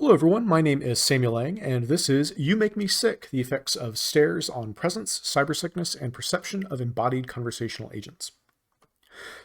Hello everyone, my name is Samuel Lang, and this is You Make Me Sick, the effects of stairs on presence, cybersickness, and perception of embodied conversational agents.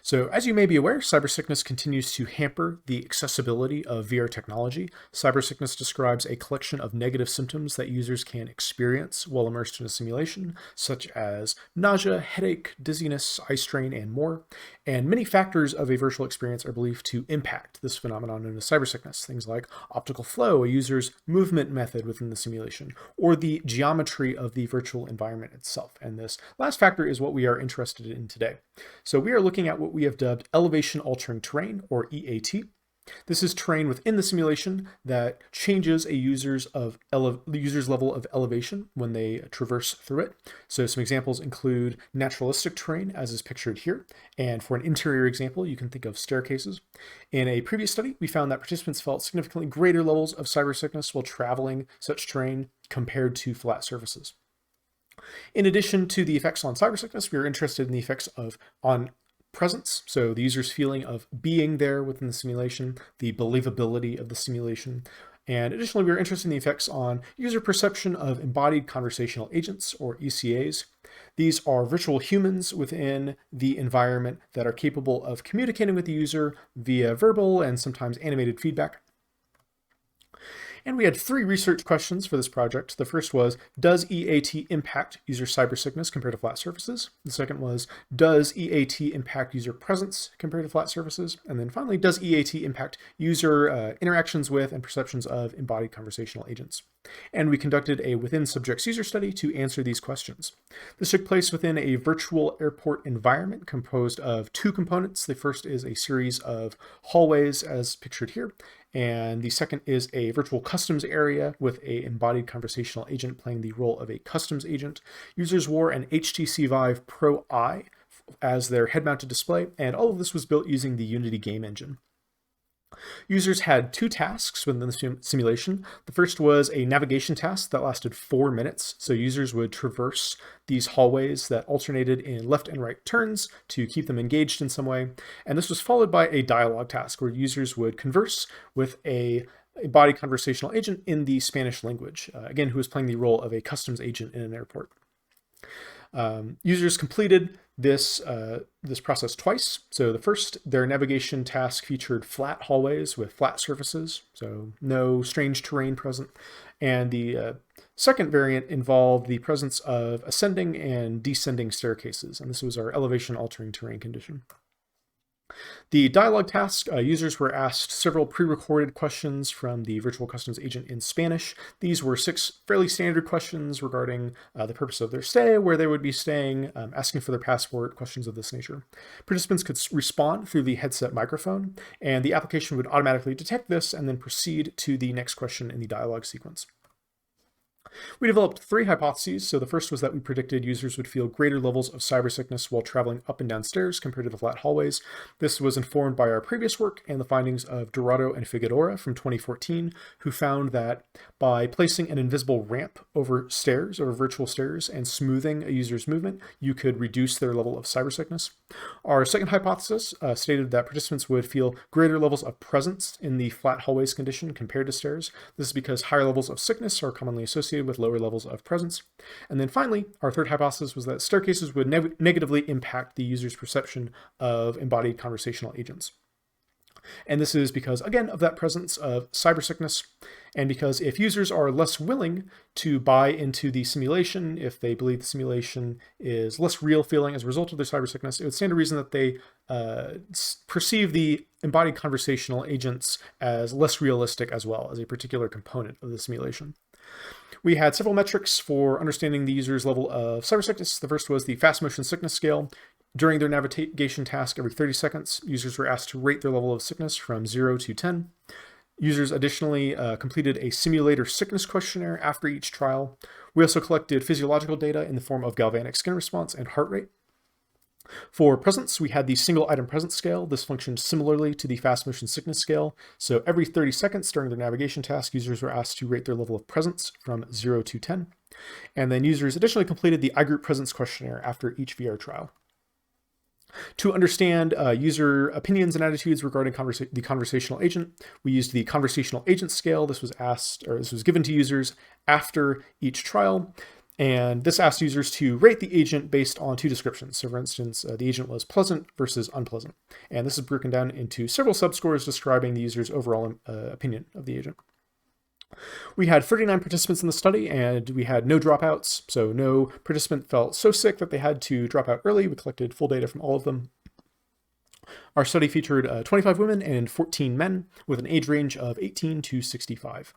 So as you may be aware, cybersickness continues to hamper the accessibility of VR technology. Cybersickness describes a collection of negative symptoms that users can experience while immersed in a simulation, such as nausea, headache, dizziness, eye strain, and more. And many factors of a virtual experience are believed to impact this phenomenon known as cybersickness. Things like optical flow, a user's movement method within the simulation, or the geometry of the virtual environment itself. And this last factor is what we are interested in today. So we are looking at what we have dubbed elevation altering terrain, or EAT. This is terrain within the simulation that changes a user's level of elevation when they traverse through it. So some examples include naturalistic terrain, as is pictured here. And for an interior example, you can think of staircases. In a previous study, we found that participants felt significantly greater levels of cybersickness while traveling such terrain compared to flat surfaces. In addition to the effects on cybersickness, we are interested in the effects on presence, so the user's feeling of being there within the simulation, the believability of the simulation, and additionally we are interested in the effects on user perception of embodied conversational agents, or ECAs. These are virtual humans within the environment that are capable of communicating with the user via verbal and sometimes animated feedback. And we had 3 research questions for this project. The first was, does EAT impact user cybersickness compared to flat surfaces? The second was, does EAT impact user presence compared to flat surfaces? And then finally, does EAT impact user interactions with and perceptions of embodied conversational agents? And we conducted a within subjects user study to answer these questions. This took place within a virtual airport environment composed of 2 components. The first is a series of hallways as pictured here, and the second is a virtual customs area with an embodied conversational agent playing the role of a customs agent. Users wore an HTC Vive Pro I as their head-mounted display, and all of this was built using the Unity game engine. Users had 2 tasks within the simulation. The first was a navigation task that lasted 4 minutes. So users would traverse these hallways that alternated in left and right turns to keep them engaged in some way. And this was followed by a dialogue task where users would converse with a embodied conversational agent in the Spanish language, again, who was playing the role of a customs agent in an airport. Users completed this process twice. So the first, their navigation task featured flat hallways with flat surfaces, so no strange terrain present. And the second variant involved the presence of ascending and descending staircases, and this was our elevation altering terrain condition. The dialogue task, users were asked several pre-recorded questions from the virtual customs agent in Spanish. These were 6 fairly standard questions regarding the purpose of their stay, where they would be staying, asking for their passport, questions of this nature. Participants could respond through the headset microphone, and the application would automatically detect this and then proceed to the next question in the dialogue sequence. We developed 3 hypotheses. So the first was that we predicted users would feel greater levels of cybersickness while traveling up and down stairs compared to the flat hallways. This was informed by our previous work and the findings of Dorado and Figueroa from 2014, who found that by placing an invisible ramp over virtual stairs, and smoothing a user's movement, you could reduce their level of cybersickness. Our second hypothesis stated that participants would feel greater levels of presence in the flat hallways condition compared to stairs. This is because higher levels of sickness are commonly associated with lower levels of presence. And then finally, our third hypothesis was that staircases would negatively impact the user's perception of embodied conversational agents. And this is because, again, of that presence of cybersickness, and because if users are less willing to buy into the simulation, if they believe the simulation is less real feeling as a result of their cybersickness, it would stand to reason that they perceive the embodied conversational agents as less realistic as well, as a particular component of the simulation. We had several metrics for understanding the user's level of cybersickness. The first was the fast motion sickness scale. During their navigation task every 30 seconds, users were asked to rate their level of sickness from 0 to 10. Users additionally completed a simulator sickness questionnaire after each trial. We also collected physiological data in the form of galvanic skin response and heart rate. For presence, we had the single item presence scale. This functioned similarly to the fast motion sickness scale. So every 30 seconds during their navigation task, users were asked to rate their level of presence from 0 to 10. And then users additionally completed the iGroup presence questionnaire after each VR trial. To understand user opinions and attitudes regarding the conversational agent, we used the conversational agent scale. This was given to users after each trial. And this asked users to rate the agent based on two descriptions. So for instance, the agent was pleasant versus unpleasant. And this is broken down into several subscores describing the user's overall opinion of the agent. We had 39 participants in the study, and we had no dropouts. So no participant felt so sick that they had to drop out early. We collected full data from all of them. Our study featured 25 women and 14 men with an age range of 18 to 65.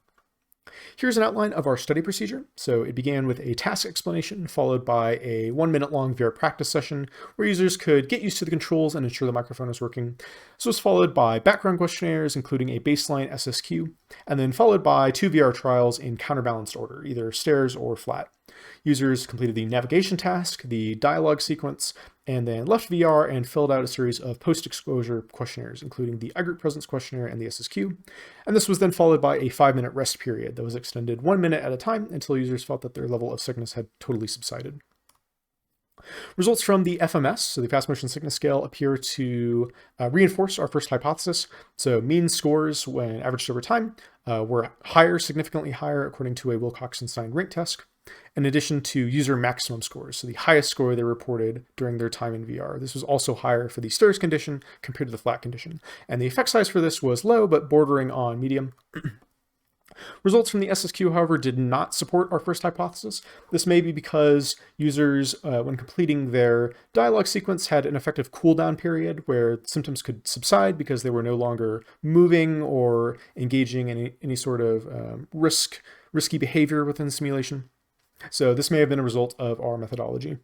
Here's an outline of our study procedure. So it began with a task explanation followed by a 1-minute-long VR practice session where users could get used to the controls and ensure the microphone was working. This was followed by background questionnaires, including a baseline SSQ, and then followed by 2 VR trials in counterbalanced order, either stairs or flat. Users completed the navigation task, the dialogue sequence, and then left VR and filled out a series of post-exposure questionnaires, including the iGroup presence questionnaire and the SSQ. And this was then followed by a 5-minute rest period that was extended 1 minute at a time until users felt that their level of sickness had totally subsided. Results from the FMS, so the Fast Motion Sickness Scale, appear to reinforce our first hypothesis. So mean scores, when averaged over time, were higher, significantly higher, according to a Wilcoxon-Stein rank test, in addition to user maximum scores, so the highest score they reported during their time in VR. This was also higher for the stairs condition compared to the flat condition. And the effect size for this was low, but bordering on medium. Results from the SSQ, however, did not support our first hypothesis. This may be because users, when completing their dialogue sequence, had an effective cooldown period where symptoms could subside because they were no longer moving or engaging in any sort of risky behavior within the simulation. So this may have been a result of our methodology.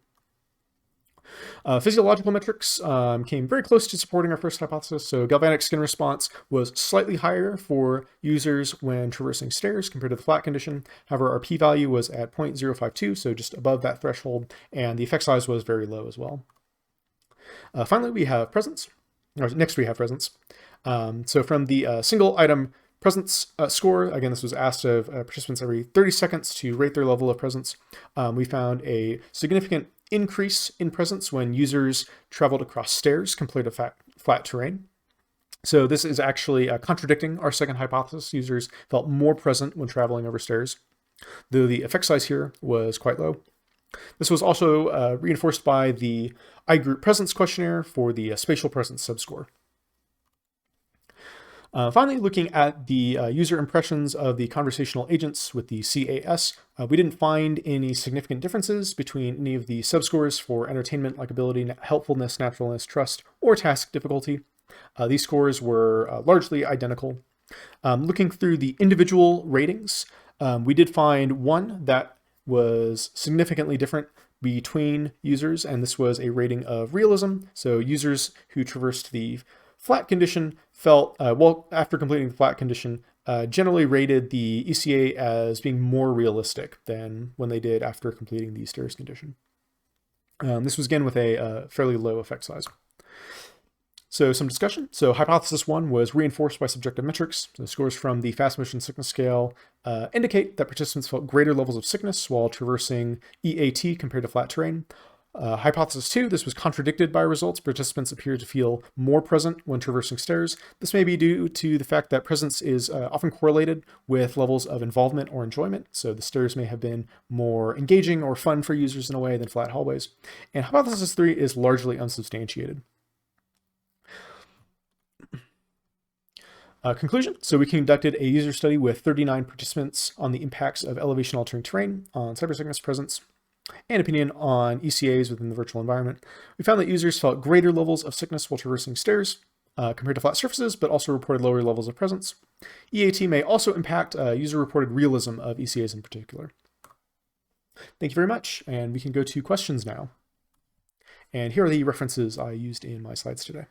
Physiological metrics came very close to supporting our first hypothesis. So galvanic skin response was slightly higher for users when traversing stairs compared to the flat condition. However, our p-value was at 0.052, so just above that threshold, and the effect size was very low as well. Finally, we have presence. Next, we have presence. So from the single item presence score, again, this was asked of participants every 30 seconds to rate their level of presence. We found a significant increase in presence when users traveled across stairs compared to flat terrain. So this is actually contradicting our second hypothesis. Users felt more present when traveling over stairs, though the effect size here was quite low. This was also reinforced by the iGroup presence questionnaire for the spatial presence subscore. Finally, looking at the user impressions of the conversational agents with the CAS, we didn't find any significant differences between any of the subscores for entertainment, likability, helpfulness, naturalness, trust, or task difficulty. These scores were largely identical. Looking through the individual ratings, we did find one that was significantly different between users, and this was a rating of realism. So users who traversed the flat condition felt, after completing the flat condition, generally rated the ECA as being more realistic than when they did after completing the stairs condition. This was again with a fairly low effect size. So some discussion. So hypothesis 1 was reinforced by subjective metrics. The scores from the Fast Motion Sickness Scale indicate that participants felt greater levels of sickness while traversing EAT compared to flat terrain. Hypothesis 2, this was contradicted by results. Participants appeared to feel more present when traversing stairs. This may be due to the fact that presence is often correlated with levels of involvement or enjoyment. So the stairs may have been more engaging or fun for users in a way than flat hallways. And hypothesis 3 is largely unsubstantiated. Conclusion. So we conducted a user study with 39 participants on the impacts of elevation altering terrain on cybersickness, presence, and opinion on ECAs within the virtual environment. We found that users felt greater levels of sickness while traversing stairs compared to flat surfaces, but also reported lower levels of presence. EAT may also impact user-reported realism of ECAs in particular. Thank you very much, and we can go to questions now. And here are the references I used in my slides today.